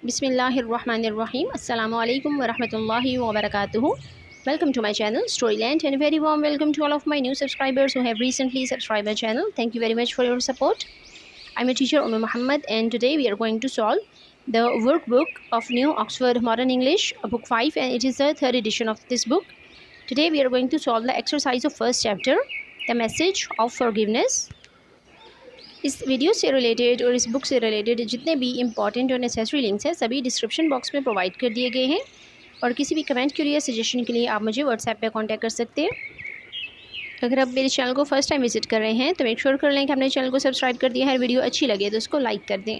Bismillahirrahmanirrahim. Assalamu alaikum wa rahmatullahi wa barakatuhu. Welcome to my channel Storyland, and a very warm welcome to all of my new subscribers who have recently subscribed my channel. Thank you very much for your support. I'm a teacher Umm Muhammad, and today we are going to solve the workbook of New Oxford Modern English, book 5, and it is the third edition of this book. Today we are going to solve the exercise of first chapter, The Message of Forgiveness. इस video से related और इस book से related जितने भी important और necessary links हैं सभी डिस्क्रिप्शन बॉक्स में प्रोवाइड कर दिए गए हैं, और किसी भी कमेंट के लिए सजेशन के लिए आप मुझे व्हाट्सएप पे कांटेक्ट कर सकते हैं। अगर आप मेरे चैनल को फर्स्ट टाइम विजिट कर रहे हैं तो मेक श्योर कर लें कि आपने चैनल को सब्सक्राइब कर दिया है। वीडियो अच्छी लगे तो उसको लाइक कर दें।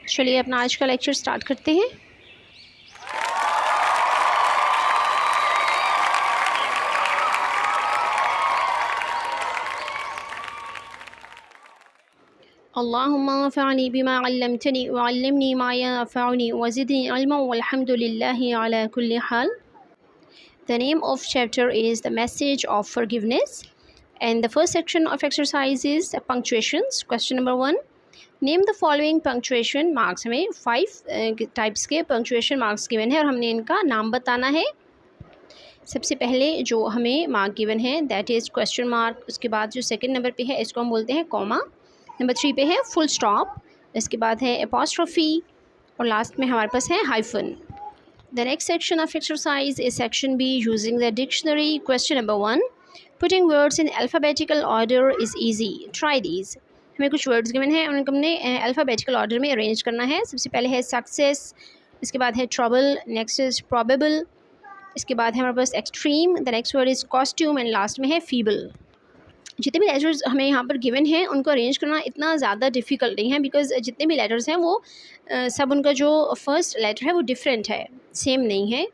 चलिए अपना आज का लेक्चर स्टार्ट करते हैं। अल्लाहुम्मा अंफ़अनी बिमा अल्लमतनी व अल्लिमनी मा यंफ़अनी व ज़िदनी इल्मन वल्हम्दुलिल्लाहि अला कुल्ली हाल। The name of chapter is The Message of Forgiveness, and the first section of exercise is punctuations. Question number 1. Name the following punctuation marks. हमें 5 टाइप्स के punctuation marks given है और हमने इनका नाम बताना है। सबसे पहले जो हमें मार्क गिवन है दैट इज़ क्वेश्चन मार्क। उसके बाद जो सेकंड नंबर पे है इसको हम बोलते हैं कॉमा। नंबर 3 पे है फुल स्टॉप। इसके बाद है एपॉस्ट्रोफी और लास्ट में हमारे पास है hyphen. The next section of exercise is section B, using the dictionary. Question number 1. Putting words in alphabetical order is easy, try these. हमें कुछ वर्ड्स गिवन हैं उनको हमने अल्फ़ाबेटिकल ऑर्डर में अरेंज करना है। सबसे पहले है सक्सेस, इसके बाद है ट्रबल, नेक्स्ट इज़ प्रॉबेबल, इसके बाद है हमारे पास extreme, the next word is costume and last में है फीबल। जितने भी लेटर्स हमें यहाँ पर गिवन हैं उनको अरेंज करना इतना ज़्यादा डिफ़िकल्ट नहीं है, बिकॉज़ जितने भी लेटर्स हैं वो सब उनका जो फर्स्ट लेटर है वो डिफरेंट है, सेम नहीं है।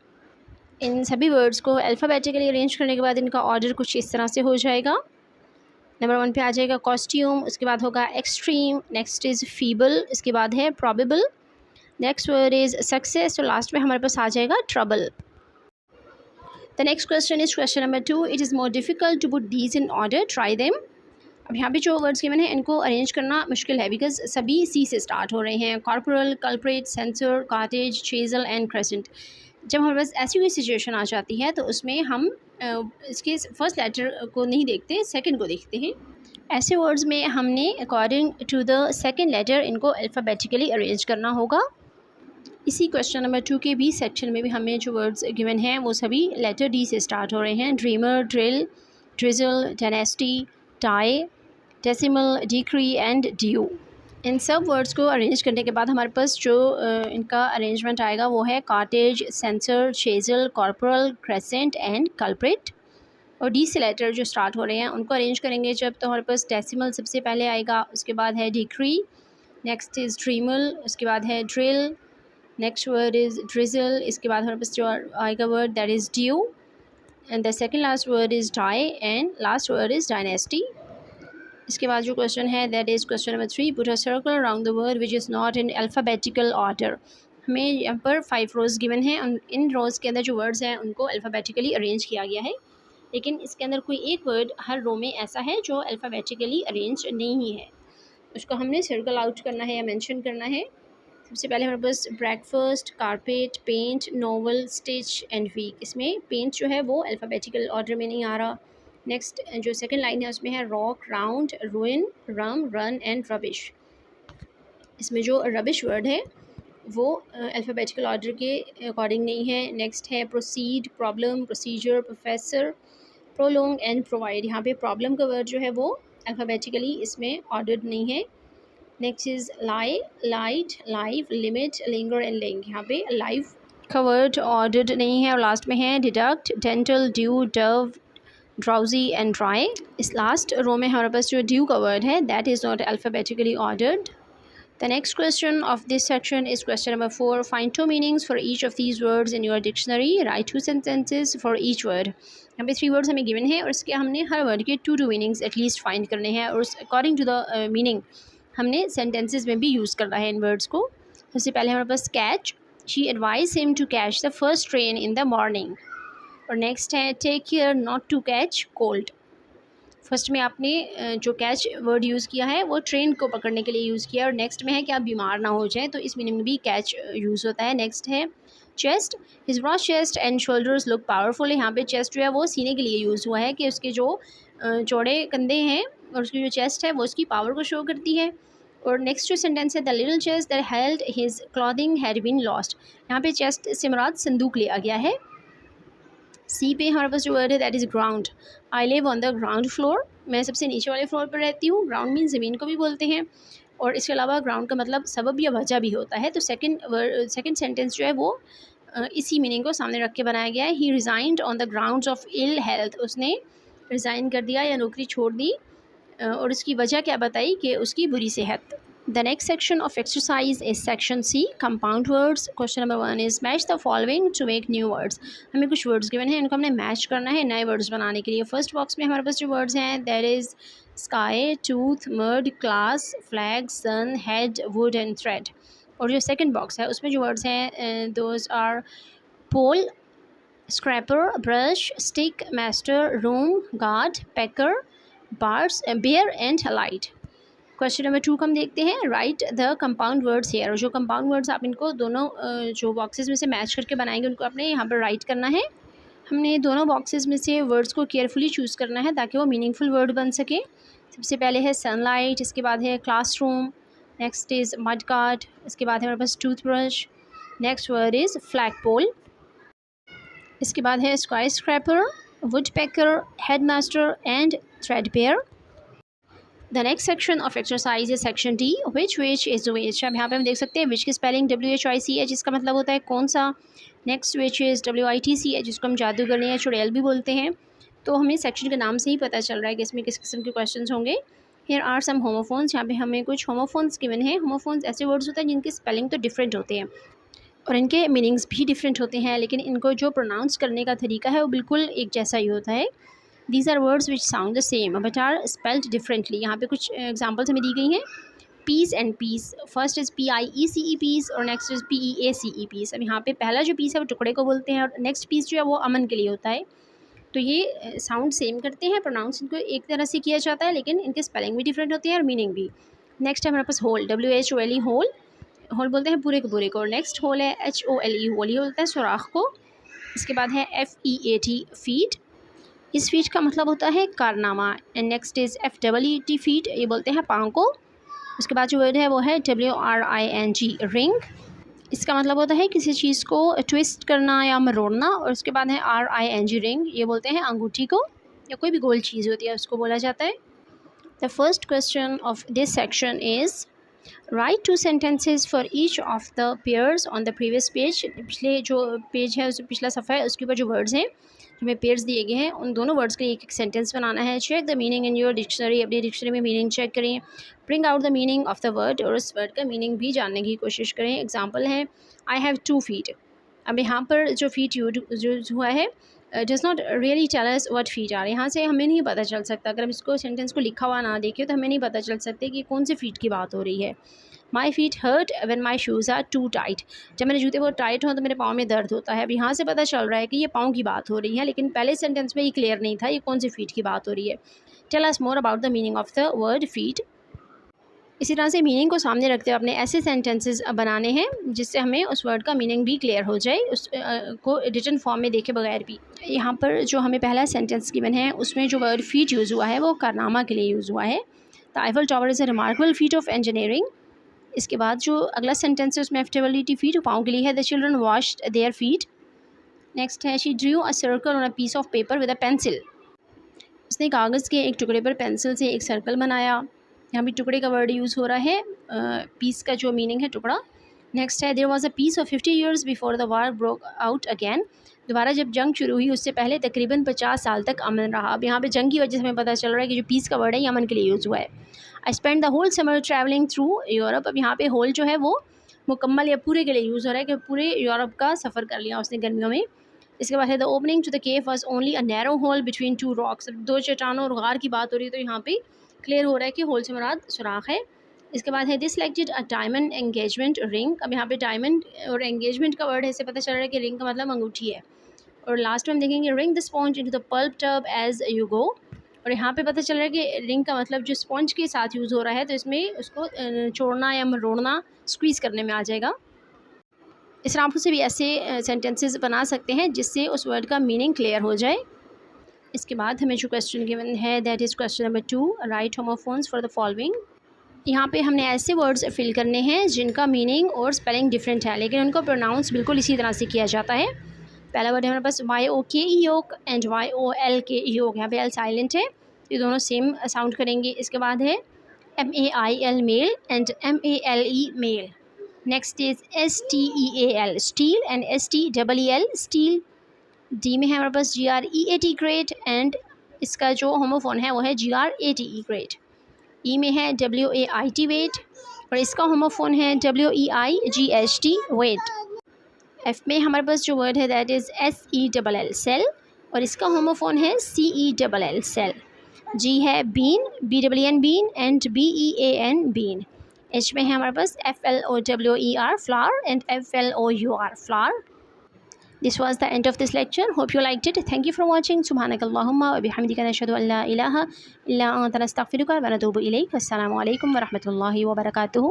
इन सभी वर्ड्स को अल्फ़ाबेटिकली अरेंज करने के बाद इनका ऑर्डर कुछ इस तरह से हो जाएगा। नंबर 1 पे आ जाएगा कॉस्ट्यूम, उसके बाद होगा एक्सट्रीम, नेक्स्ट इज़ फीबल, इसके बाद है probable, next word is success, तो लास्ट में हमारे पास आ जाएगा trouble. The next question is question number 2. It is more difficult to put these in order. Try them. अब यहाँ पे जो वर्ड्स गिवन हैं इनको अरेंज करना मुश्किल है, बिकॉज सभी सी से स्टार्ट हो रहे हैं। Corporal, culprit, censor, cottage, chisel and crescent. जब हमारे पास ऐसी कोई सिचुएशन आ जाती है तो उसमें हम इसके फर्स्ट लेटर को नहीं देखते, सेकंड को देखते हैं। ऐसे वर्ड्स में हमने according to the second letter इनको अल्फ़ाबेटिकली अरेंज करना होगा। इसी क्वेश्चन नंबर 2 के बी सेक्शन में भी हमें जो वर्ड्स गिवन हैं वो सभी लेटर डी से स्टार्ट हो रहे हैं। Dreamer, drill, drizzle, dynasty, tie, decimal, decree and due. इन सब वर्ड्स को अरेंज करने के बाद हमारे पास जो इनका अरेंजमेंट आएगा वो है cottage, censor, chisel, corporal, crescent and culprit. और डी से लेटर जो स्टार्ट हो रहे हैं उनको अरेंज करेंगे जब तो हमारे पास डेसिमल सबसे पहले आएगा, उसके बाद है डिक्री, नेक्स्ट इज़ ड्रीमल, उसके बाद है drill, next word is drizzle, इसके बाद हमारे पास जो आएगा word that is due, and the second last word is tie, and last word is dynasty. इसके बाद जो क्वेश्चन है that is question number 3. Put a circle around the word which is not in alphabetical order. हमें यहाँ पर 5 रोज़ given हैं, इन रोज़ के अंदर जो वर्ड्स हैं उनको अल्फ़ाबेटिकली अरेंज किया गया है, लेकिन इसके अंदर कोई एक वर्ड हर रो में ऐसा है जो अल्फ़ाबेटिकली अरेंज नहीं है, उसको हमने सर्कल आउट करना है या मैंशन करना है। सबसे पहले हमारे पास breakfast, carpet, paint, novel, stitch and week. इसमें पेंट जो है वो अल्फ़ाबेटिकल ऑर्डर में नहीं आ रहा। नेक्स्ट जो सेकंड लाइन है उसमें है rock, round, ruin, rum, run and rubbish. इसमें जो रबिश वर्ड है वो अल्फ़ाबेटिकल ऑर्डर के अकॉर्डिंग नहीं है। नेक्स्ट है proceed, problem, procedure, professor, prolong and provide. यहाँ पे प्रॉब्लम का वर्ड जो है वो अल्फ़ाबेटिकली इसमें ऑर्डर्ड नहीं है। Next is lie, light, live, limit, linger and link. यहाँ पे लाइव का वर्ड ऑर्डर्ड नहीं है। और लास्ट में है deduct, dental, due, Dove, drowsy and dry. इस लास्ट रो में हमारे पास जो ड्यू का वर्ड है that is not alphabetically ordered. The next question of this section is question number 4. Find 2 meanings for each of these words in your dictionary. Write 2 sentences for each word. यहाँ पे 3 words हमें given है और इसके हमने हर word के 2 meanings at least find करने हैं, और अकॉर्डिंग टू द मीनिंग हमने सेंटेंसेस में भी यूज़ करना है इन वर्ड्स को। सबसे पहले हमारे पास catch, she advise him to catch the first train in the morning. और नेक्स्ट है take care not to catch cold. First में आपने जो कैच वर्ड यूज़ किया है वो ट्रेन को पकड़ने के लिए यूज़ किया, और नेक्स्ट में है कि आप बीमार ना हो जाएं, तो इस मीनिंग में भी कैच यूज़ होता है। नेक्स्ट है chest, his broad chest and shoulders look powerful. यहाँ पे चेस्ट जो है वो सीने के लिए यूज़ हुआ है कि उसके जो चौड़े कंधे हैं और उसकी जो चेस्ट है वो उसकी पावर को शो करती है। और नेक्स्ट जो सेंटेंस है, the little chest that held his clothing had been lost. यहाँ पे चेस्ट से मुराद संदूक लिया गया है। सी पे हमारे पास जो वर्ड है that is ground. I live on the ground floor, मैं सबसे नीचे वाले फ्लोर पर रहती हूँ। ग्राउंड मीन ज़मीन को भी बोलते हैं, और इसके अलावा ग्राउंड का मतलब सबब या वजह भी होता है। तो सेकंड सेंटेंस जो है वो इसी मीनिंग को सामने रख के बनाया गया है। He resigned on the grounds of ill health, उसने रिज़ाइन कर दिया या नौकरी छोड़ दी, और उसकी वजह क्या बताई कि उसकी बुरी सेहत। The next section of exercise is section C, compound words. Question number 1 is match the following to make new words. हमें कुछ words given हैं, इनको हमने match करना है नए words बनाने के लिए। फर्स्ट बॉक्स में हमारे पास जो words हैं that is sky, tooth, mud, class, flag, sun, head, wood and thread. और जो सेकंड बॉक्स है उसमें जो words हैं those are pole, scraper, brush, stick, master, room, guard, pecker, bars, bear and light. Question number 2 को हम देखते हैं, write the compound words here. और जो कंपाउंड वर्ड्स आप इनको दोनों जो बॉक्सेस में से मैच करके बनाएंगे उनको आपने यहाँ पर राइट करना है। हमने दोनों बॉक्सेस में से वर्ड्स को केयरफुली चूज़ करना है ताकि वो मीनिंगफुल वर्ड बन सके। सबसे पहले है सनलाइट, इसके बाद है classroom, next is mudguard, इसके बाद है हमारे पास toothbrush, next word is flagpole, इसके बाद है skyscraper, woodpecker, headmaster and threadbare. The next section of exercise is section D, which is which. अब यहाँ पे हम देख सकते हैं विच की स्पेलिंग WHICH, जिसका मतलब होता है कौन सा। नेक्स्ट विच इज़ WITCH, जिसको हम जादूगरनी या चुड़ैल भी बोलते हैं। तो हमें सेक्शन के नाम से ही पता चल रहा है कि इसमें किस किस्म के क्वेश्चन होंगे। हियर आर सम होमोफोन्स, यहाँ पे हमें कुछ होमोफोन्स गिवन हैं। होमोफोन्स ऐसे वर्ड्स होते हैं जिनकी स्पेलिंग तो डिफरेंट होते हैं और इनके मीनिंग्स भी डिफरेंट होते हैं, लेकिन इनको जो प्रोनाउंस करने का तरीका है वो बिल्कुल एक जैसा ही होता है। These are words which sound the same but are spelled differently. यहाँ पे कुछ एग्जाम्पल्स हमें दी गई हैं। Piece and peace, first is PIECE piece और नेक्स्ट इज़ PEACE पीस। अब यहाँ पे पहला जो पीस है वो टुकड़े को बोलते हैं और नेक्स्ट पीस जो है वो अमन के लिए होता है। तो ये साउंड सेम करते हैं, प्रोनाउंस इनको एक तरह से किया जाता है, लेकिन इनके स्पेलिंग भी डिफरेंट होती है और मीनिंग भी। नेक्स्ट है हमारे पास होल, WHOLE होल, होल बोलते हैं पूरे के पूरे को। और नेक्स्ट होल है HOLE होल, ये बोलता है सुराख को। इसके बाद है FEAT फीट, इस फीट का मतलब होता है कारनामा। And next is FEET feet, ये बोलते हैं पाँव को। उसके बाद जो वर्ड है वो है WRING रिंग, इसका मतलब होता है किसी चीज़ को ट्विस्ट करना या मरोड़ना। और उसके बाद है RING रिंग, ये बोलते हैं अंगूठी को या कोई भी गोल चीज़ होती है उसको बोला जाता है। The first question of this section is right 2 sentences for each of the pairs on the previous page. पिछले जो पेज है, पिछला सफ़ा है, उसके ऊपर जो वर्ड्स हैं हमें पेयर्स दिए गए हैं, उन दोनों वर्ड्स के लिए एक सेंटेंस बनाना है। Check the meaning in your dictionary, अपनी डिक्शनरी में मीनिंग चेक करें। Bring out the meaning of the word, और उस वर्ड का मीनिंग भी जानने की कोशिश करें। एग्जाम्पल है आई हैव 2 feet। अब यहाँ पर जो फीट यूज हुआ है does not really tell us what feet are. यहाँ से हमें नहीं पता चल सकता, अगर हम इसको सेंटेंस को लिखा हुआ ना देखें तो हमें नहीं पता चल सकते कि कौन से फीट की बात हो रही है। My feet hurt when my shoes are too tight, जब मेरे जूते बहुत टाइट हों तो मेरे पाँव में दर्द होता है। अब यहाँ से पता चल रहा है कि ये पाँव की बात हो रही है, लेकिन पहले सेंटेंस में ये क्लियर नहीं था ये कौन सी फीट की बात हो रही है। Tell us more about the meaning of the word feet. इसी तरह से मीनिंग को सामने रखते हुए अपने ऐसे सेंटेंसेस बनाने हैं जिससे हमें उस वर्ड का मीनिंग भी क्लियर हो जाए, उस को रिटन फॉर्म में देखे बगैर भी। यहाँ पर जो हमें पहला सेंटेंस गिवन है उसमें जो वर्ड फीट यूज़ हुआ है वो कारनामा के लिए यूज़ हुआ है। The Eiffel tower is a remarkable feet of engineering. इसके बाद जो अगला सेंटेंस है उसमें FEET फीट पाँव के लिए है। The children washed their feet. Next है she drew a circle on a piece of paper with a pencil. उसने कागज़ के एक टुकड़े पर पेंसिल से एक सर्कल बनाया। यहाँ भी टुकड़े का वर्ड यूज़ हो रहा है, पीस का जो मीनिंग है टुकड़ा। नेक्स्ट है there was a piece of 50 years before the war broke out again. दोबारा जब जंग शुरू हुई उससे पहले तकरीबन 50 साल तक अमन रहा। अब यहाँ पे जंग की वजह से हमें पता चल रहा है कि जो पीस का वर्ड है ये अमन के लिए यूज़ हुआ है। I spend the whole summer travelling through Europe. अब यहाँ पे होल जो है वो मुकम्मल या पूरे के लिए यूज़ हो रहा है कि पूरे यूरोप का सफ़र कर लिया उसने गर्मियों में। इसके बाद है the opening to the cave was only a narrow hole between 2 rocks. अब 2 चट्टानों और गार की बात हो रही है तो यहाँ पे क्लियर हो रहा है कि होल से मुराद सुराख है। इसके बाद है this selected a diamond engagement ring. अब यहाँ पे डायमंड और एंगेजमेंट का वर्ड है, इससे पता चल रहा है कि रिंग का मतलब अंगूठी है। और लास्ट में हम देखेंगे wring the sponge into the pulp tub as you go. और यहाँ पे पता चल रहा है कि रिंग का मतलब जो स्पॉन्ज के साथ यूज़ हो रहा है, तो इसमें उसको छोड़ना या मरोड़ना, स्क्वीज़ करने में आ जाएगा। इस तरह आप से भी ऐसे सेंटेंसेस बना सकते हैं जिससे उस वर्ड का मीनिंग क्लियर हो जाए। इसके बाद हमें जो क्वेश्चन गिवन है that is question number 2, right homophones for the following. यहाँ पे हमने ऐसे वर्ड्स फिल करने हैं जिनका मीनिंग और स्पेलिंग डिफरेंट है, लेकिन उनको प्रोनाउंस बिल्कुल इसी तरह से किया जाता है। पहला वर्ड है हमारे पास YOKE योग एंड YOLKE योग। यहाँ पे एल साइलेंट है, ये दोनों सेम साउंड करेंगे। इसके बाद है MAIL mail and MALE male. Next is STEAL steal and STEEL steel. D में है हमारे पास GREAT ग्रेट एंड इसका जो होमोफोन है वो है GRATE ग्रेट। ई में है WAIT वेट और इसका होमोफोन है WEIGHT वेट। एफ में हमारे पास जो वर्ड है दैट इज़ SELL सेल और इसका होमोफोन है CELL सेल। जी है bean, BEEN been and BEAN bean. H में है हमारे पास FLOWER flower and FLOUR flour. This was the end of this lecture. Hope you liked it. Thank you for watching. Subhanakallahumma wa bihamdika nashhadu an la ilaha illa anta nastaghfiruka wa natubu ilayk. Assalamu alaikum wa rahmatullahi wa barakatuh.